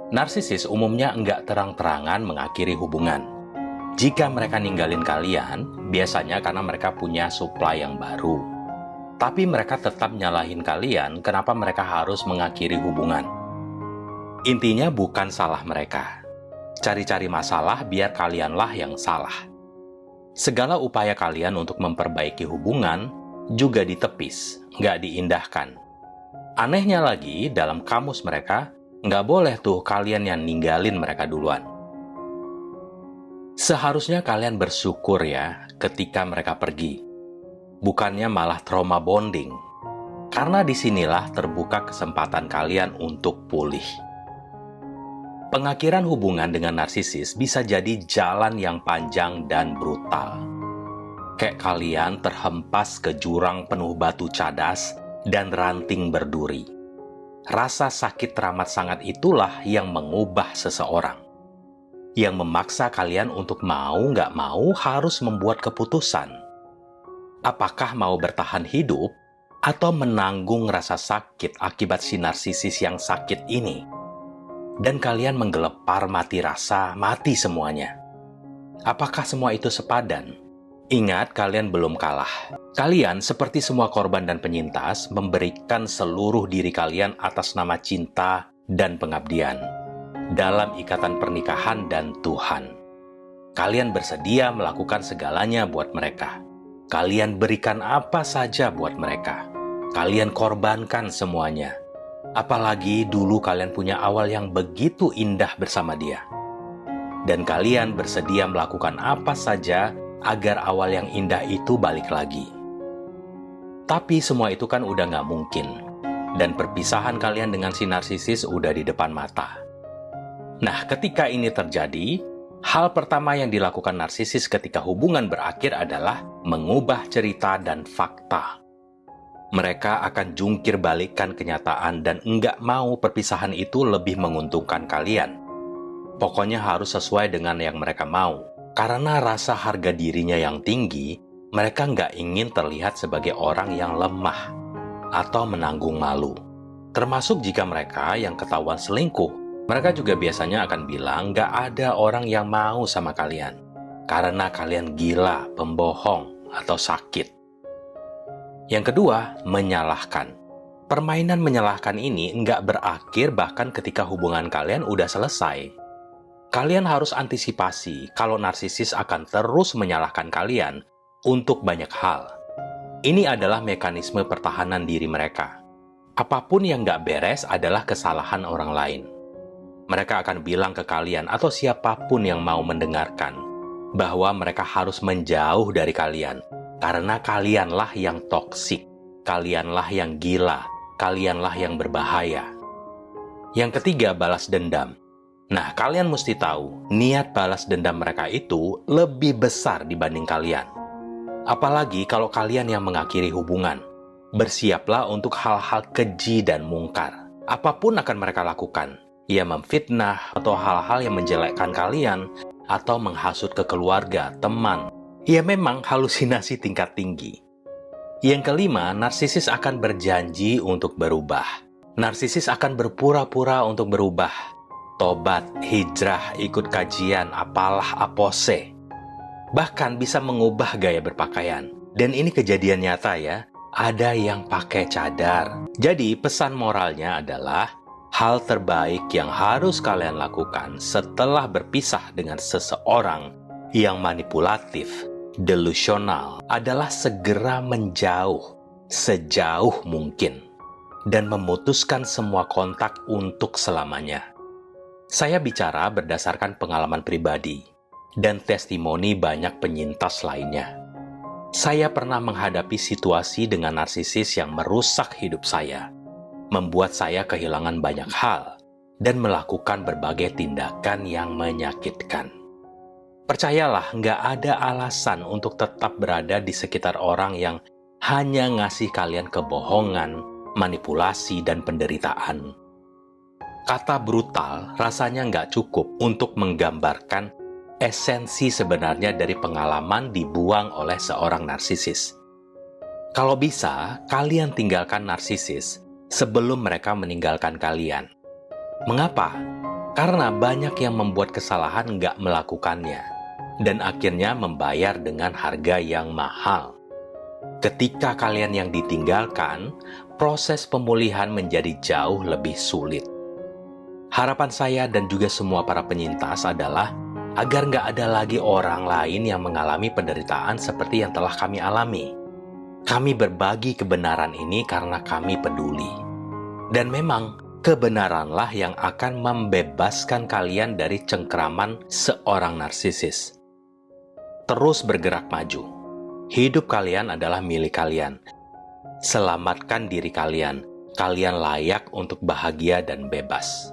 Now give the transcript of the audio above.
Narsisis umumnya nggak terang-terangan mengakhiri hubungan. Jika mereka ninggalin kalian, biasanya karena mereka punya supply yang baru. Tapi mereka tetap nyalahin kalian kenapa mereka harus mengakhiri hubungan. Intinya bukan salah mereka. Cari-cari masalah biar kalianlah yang salah. Segala upaya kalian untuk memperbaiki hubungan juga ditepis, nggak diindahkan. Anehnya lagi, dalam kamus mereka, nggak boleh tuh kalian yang ninggalin mereka duluan. Seharusnya kalian bersyukur ya ketika mereka pergi. Bukannya malah trauma bonding. Karena disinilah terbuka kesempatan kalian untuk pulih. Pengakhiran hubungan dengan narsisis bisa jadi jalan yang panjang dan brutal. Kayak kalian terhempas ke jurang penuh batu cadas dan ranting berduri. Rasa sakit teramat sangat itulah yang mengubah seseorang. Yang memaksa kalian untuk mau nggak mau harus membuat keputusan. Apakah mau bertahan hidup atau menanggung rasa sakit akibat si narsisis yang sakit ini? Dan kalian menggelepar mati rasa, mati semuanya. Apakah semua itu sepadan? Ingat, kalian belum kalah. Kalian, seperti semua korban dan penyintas, memberikan seluruh diri kalian atas nama cinta dan pengabdian dalam ikatan pernikahan dan Tuhan. Kalian bersedia melakukan segalanya buat mereka. Kalian berikan apa saja buat mereka. Kalian korbankan semuanya. Apalagi dulu kalian punya awal yang begitu indah bersama dia. Dan kalian bersedia melakukan apa saja agar awal yang indah itu balik lagi. Tapi semua itu kan udah nggak mungkin. Dan perpisahan kalian dengan si narsisis udah di depan mata. Nah, ketika ini terjadi, hal pertama yang dilakukan narsisis ketika hubungan berakhir adalah mengubah cerita dan fakta. Mereka akan jungkir balikkan kenyataan dan enggak mau perpisahan itu lebih menguntungkan kalian. Pokoknya harus sesuai dengan yang mereka mau. Karena rasa harga dirinya yang tinggi, mereka nggak ingin terlihat sebagai orang yang lemah atau menanggung malu. Termasuk jika mereka yang ketahuan selingkuh, mereka juga biasanya akan bilang nggak ada orang yang mau sama kalian. Karena kalian gila, pembohong, atau sakit. Yang kedua, menyalahkan. Permainan menyalahkan ini nggak berakhir bahkan ketika hubungan kalian udah selesai. Kalian harus antisipasi kalau narsisis akan terus menyalahkan kalian untuk banyak hal. Ini adalah mekanisme pertahanan diri mereka. Apapun yang nggak beres adalah kesalahan orang lain. Mereka akan bilang ke kalian atau siapapun yang mau mendengarkan bahwa mereka harus menjauh dari kalian. Karena kalianlah yang toksik, kalianlah yang gila, kalianlah yang berbahaya. Yang ketiga, balas dendam. Nah, kalian mesti tahu, niat balas dendam mereka itu lebih besar dibanding kalian. Apalagi kalau kalian yang mengakhiri hubungan. Bersiaplah untuk hal-hal keji dan mungkar. Apapun akan mereka lakukan. Ya memfitnah atau hal-hal yang menjelekkan kalian, atau menghasut ke keluarga, teman. Ya memang halusinasi tingkat tinggi. Yang kelima, narsisis akan berjanji untuk berubah. Narsisis akan berpura-pura untuk berubah. Tobat, hijrah, ikut kajian, apalah apose. Bahkan bisa mengubah gaya berpakaian. Dan ini kejadian nyata ya, ada yang pakai cadar. Jadi pesan moralnya adalah, hal terbaik yang harus kalian lakukan setelah berpisah dengan seseorang yang manipulatif, delusional adalah segera menjauh sejauh mungkin dan memutuskan semua kontak untuk selamanya. Saya bicara berdasarkan pengalaman pribadi dan testimoni banyak penyintas lainnya. Saya pernah menghadapi situasi dengan narsisis yang merusak hidup saya, membuat saya kehilangan banyak hal dan melakukan berbagai tindakan yang menyakitkan. Percayalah, nggak ada alasan untuk tetap berada di sekitar orang yang hanya ngasih kalian kebohongan, manipulasi, dan penderitaan. Kata brutal rasanya nggak cukup untuk menggambarkan esensi sebenarnya dari pengalaman dibuang oleh seorang narsisis. Kalau bisa, kalian tinggalkan narsisis sebelum mereka meninggalkan kalian. Mengapa? Karena banyak yang membuat kesalahan nggak melakukannya, dan akhirnya membayar dengan harga yang mahal. Ketika kalian yang ditinggalkan, proses pemulihan menjadi jauh lebih sulit. Harapan saya dan juga semua para penyintas adalah agar nggak ada lagi orang lain yang mengalami penderitaan seperti yang telah kami alami. Kami berbagi kebenaran ini karena kami peduli. Dan memang, kebenaranlah yang akan membebaskan kalian dari cengkraman seorang narsisis. Terus bergerak maju. Hidup kalian adalah milik kalian. Selamatkan diri kalian. Kalian layak untuk bahagia dan bebas.